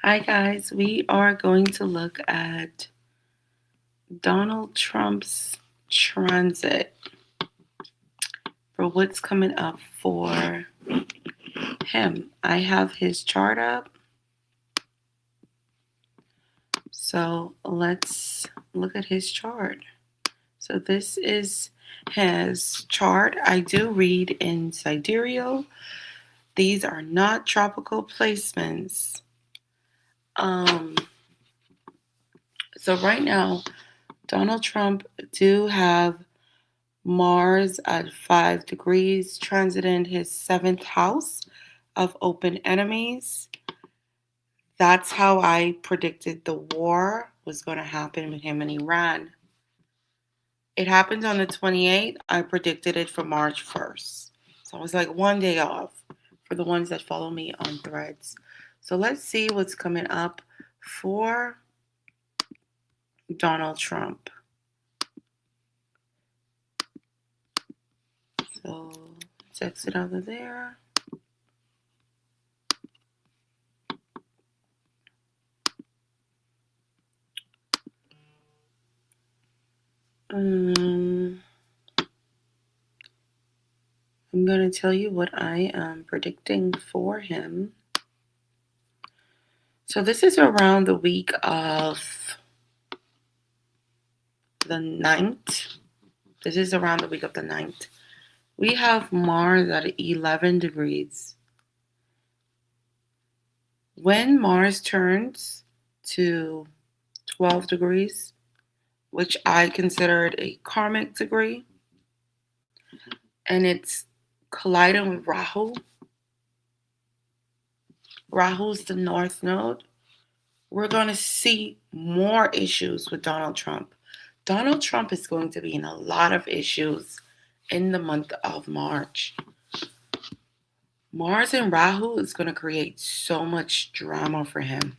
Hi, guys. We are going to look at Donald Trump's transit for what's coming up for him. I have his chart up. So let's look at his chart. So this is his chart. I do read in sidereal. These are not tropical placements. So right now, Donald Trump do have Mars at 5 degrees, transiting his seventh house of open enemies. That's how I predicted the war was going to happen with him and Iran. It happened on the 28th. I predicted it for March 1st. So I was like one day off for the ones that follow me on threads. So let's see what's coming up for Donald Trump. So let's exit out of there. I'm going to tell you what I am predicting for him. So this is around the week of the 9th. This is around the week of the 9th. We have Mars at 11 degrees. When Mars turns to 12 degrees, which I considered a karmic degree, and it's colliding with Rahu. Rahu's the north node. We're going to see more issues with Donald Trump. Donald Trump is going to be in a lot of issues in the month of March. Mars and Rahu is going to create so much drama for him.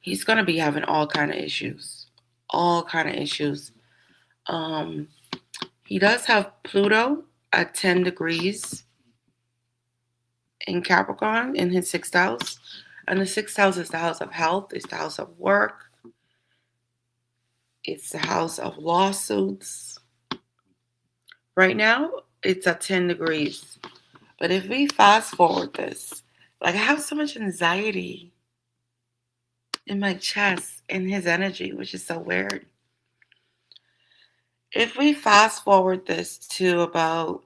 He's going to be having all kind of issues. He does have Pluto at 10 degrees in Capricorn in his sixth house. And the sixth house is the house of health, it's the house of work, it's the house of lawsuits. Right now, it's at 10 degrees. But if we fast forward this, like I have so much anxiety in my chest, in his energy, which is so weird. If we fast forward this to about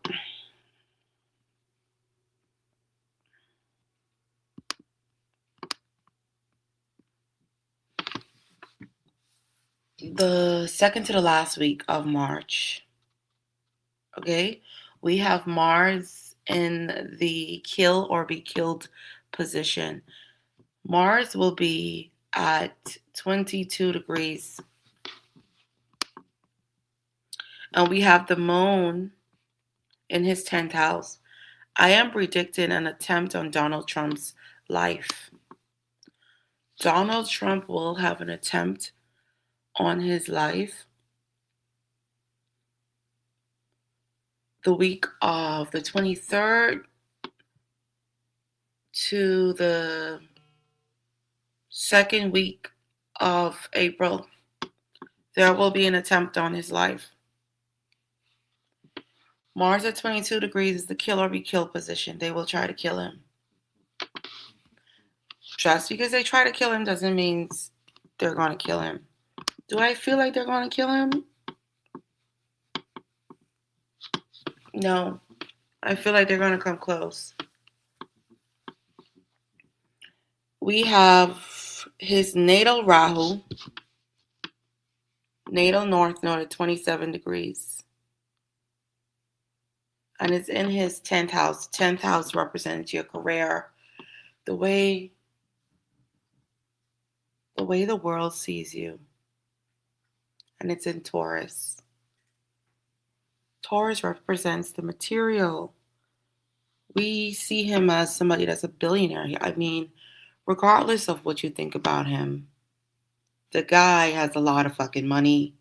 the second to the last week of March, okay, we have Mars in the kill or be killed position. Mars will be at 22 degrees. And we have the moon in his 10th house. I am predicting an attempt on Donald Trump's life. Donald Trump will have an attempt on his life the week of the 23rd to the second week of April. There will be an attempt on his life. Mars at 22 degrees is the kill or be killed position. They will try to kill him. Just because they try to kill him doesn't mean they're going to kill him. Do I feel like they're going to kill him? No. I feel like they're going to come close. We have his natal Rahu, natal north node at 27 degrees. And it's in his 10th house. 10th house represents your career. The way the world sees you. And it's in Taurus. Taurus represents the material. We see him as somebody that's a billionaire. I mean, regardless of what you think about him, the guy has a lot of fucking money.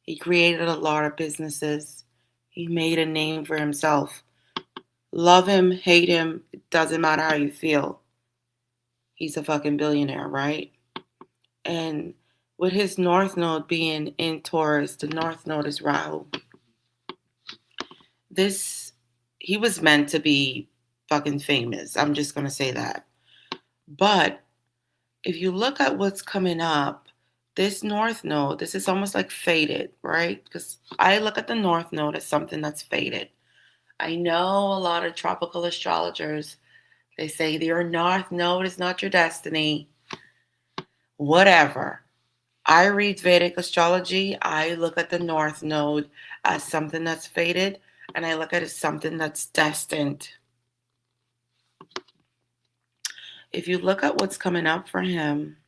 He created a lot of businesses. He made a name for himself. Love him, hate him, it doesn't matter how you feel. he's a fucking billionaire, right? And with his North Node being in Taurus, the North Node is Rahu. He was meant to be fucking famous. I'm just going to say that. But if you look at what's coming up, this North Node, this is almost like fated, right? Because I look at the North Node as something that's fated. I know a lot of tropical astrologers, they say your North Node is not your destiny. Whatever. I read Vedic astrology. I look at the North Node as something that's fated, and I look at it as something that's destined. If you look at what's coming up for him,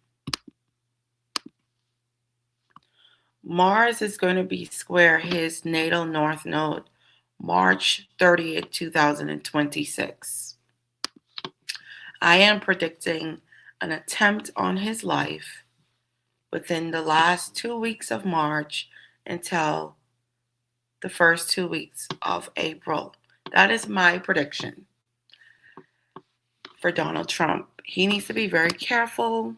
Mars is going to be square his natal North Node, March 30th, 2026. I am predicting an attempt on his life within the last 2 weeks of March until the first 2 weeks of April. That is my prediction for Donald Trump. He needs to be very careful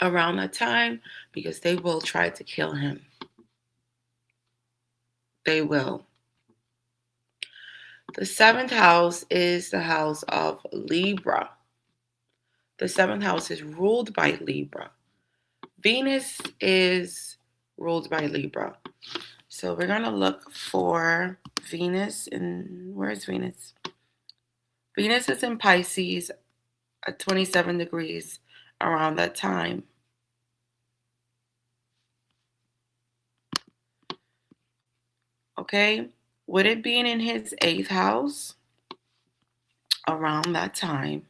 around that time because they will try to kill him. They will. The 7th house is the house of Libra. The 7th house is ruled by Libra. Venus is ruled by Libra. So we're going to look for Venus. Where's Venus? Venus is in Pisces at 27 degrees around that time. Okay? With it being in his 8th house around that time,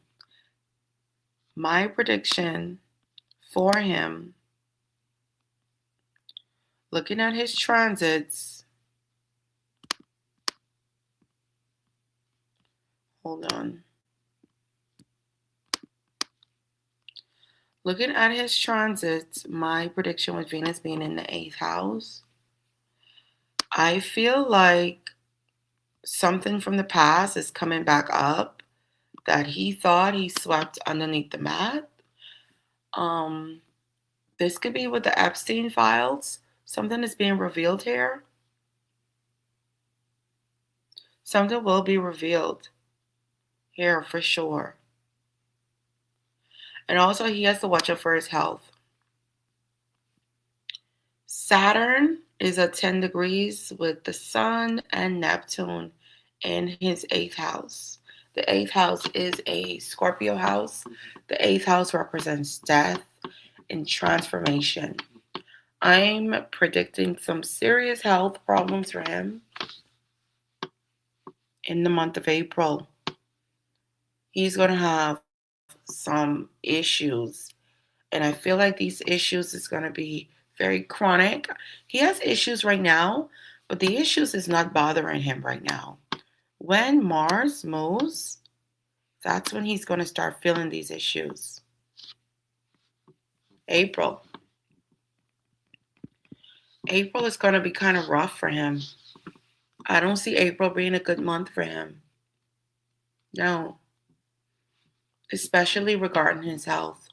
my prediction for him, looking at his transits, hold on. Looking at his transits, my prediction with Venus being in the 8th house, I feel like something from the past is coming back up that he thought he swept underneath the mat. This could be with the Epstein files. Something is being revealed here. Something will be revealed here for sure. And also he has to watch out for his health. Saturn is at 10 degrees with the Sun and Neptune in his 8th house. The 8th house is a Scorpio house. The 8th house represents death and transformation. I'm predicting some serious health problems for him in the month of April. He's going to have some issues. And I feel like these issues is going to be very chronic. He has issues right now, but the issues is not bothering him right now. When Mars moves, that's when he's going to start feeling these issues. April. April is going to be kind of rough for him. I don't see April being a good month for him. No. Especially regarding his health.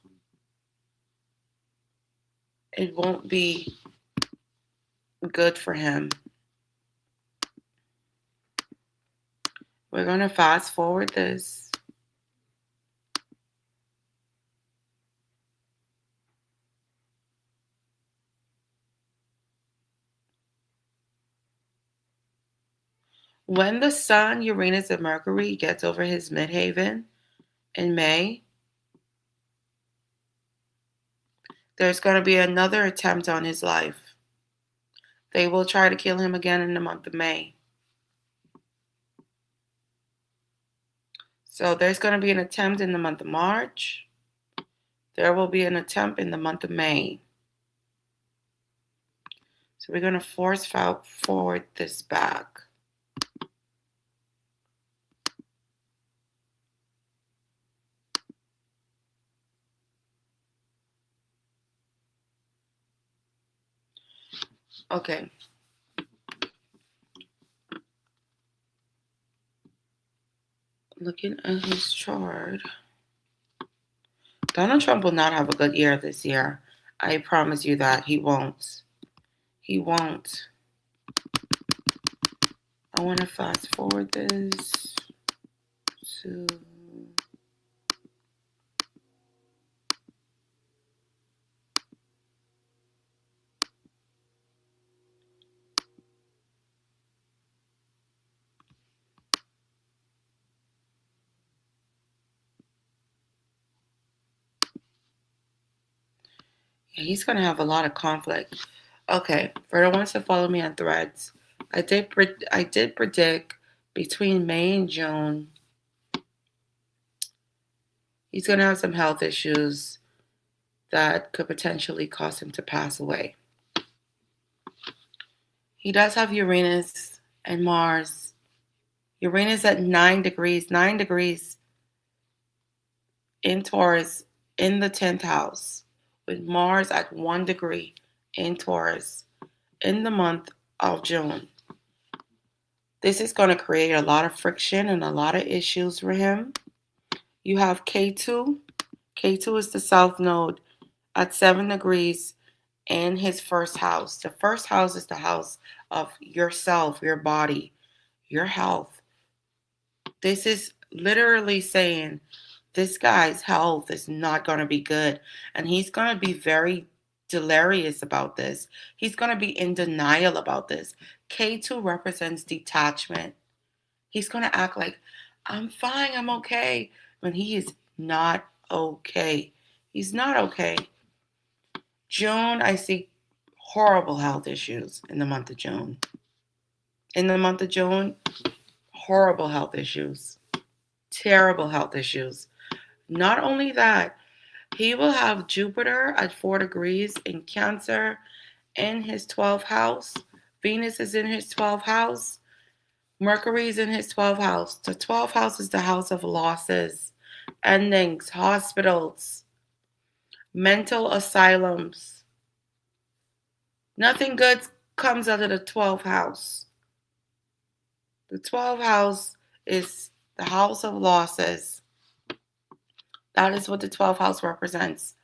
It won't be good for him. We're going to fast forward this. When the Sun, Uranus, and Mercury gets over his midheaven in May, there's going to be another attempt on his life. They will try to kill him again in the month of May. So there's going to be an attempt in the month of March. There will be an attempt in the month of May. So we're going to force forward this back. Okay. Looking at his chart. Donald Trump will not have a good year this year. I promise you that. He won't. He won't. I want to fast forward this to. Yeah, he's going to have a lot of conflict. Okay, for the ones that follow me on Threads, I did predict between May and June he's going to have some health issues that could potentially cause him to pass away. He does have Uranus and Mars. Uranus at 9 degrees in Taurus in the 10th house, with Mars at 1 degree in Taurus in the month of June. This is going to create a lot of friction and a lot of issues for him. You have K2. K2 is the south node at 7 degrees in his first house. The first house is the house of yourself, your body, your health. This is literally saying this guy's health is not going to be good. And he's going to be very delirious about this. He's going to be in denial about this. K2 represents detachment. He's going to act like, I'm fine, I'm okay, when he is not okay. He's not okay. June, I see horrible health issues in the month of June. In the month of June, horrible health issues. Terrible health issues. Not only that, he will have Jupiter at 4 degrees in Cancer in his 12th house. Venus is in his 12th house. Mercury is in his 12th house. The 12th house is the house of losses, endings, hospitals, mental asylums. Nothing good comes out of the 12th house. The 12th house is the house of losses. That is what the 12th house represents.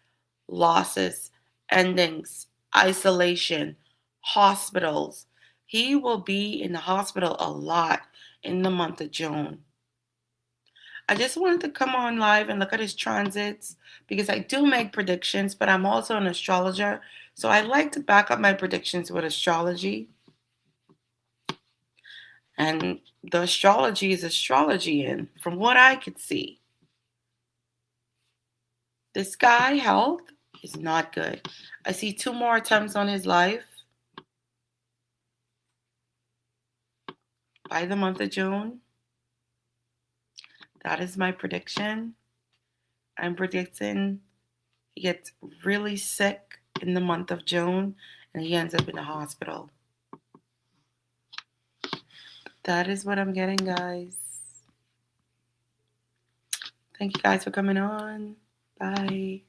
Losses, endings, isolation, hospitals. He will be in the hospital a lot in the month of June. I just wanted to come on live and look at his transits because I do make predictions, but I'm also an astrologer. So I like to back up my predictions with astrology. And the astrology is astrology, and from what I could see, this guy, health, is not good. I see 2 more attempts on his life by the month of June. That is my prediction. I'm predicting he gets really sick in the month of June and he ends up in the hospital. That is what I'm getting, guys. Thank you guys for coming on. Bye.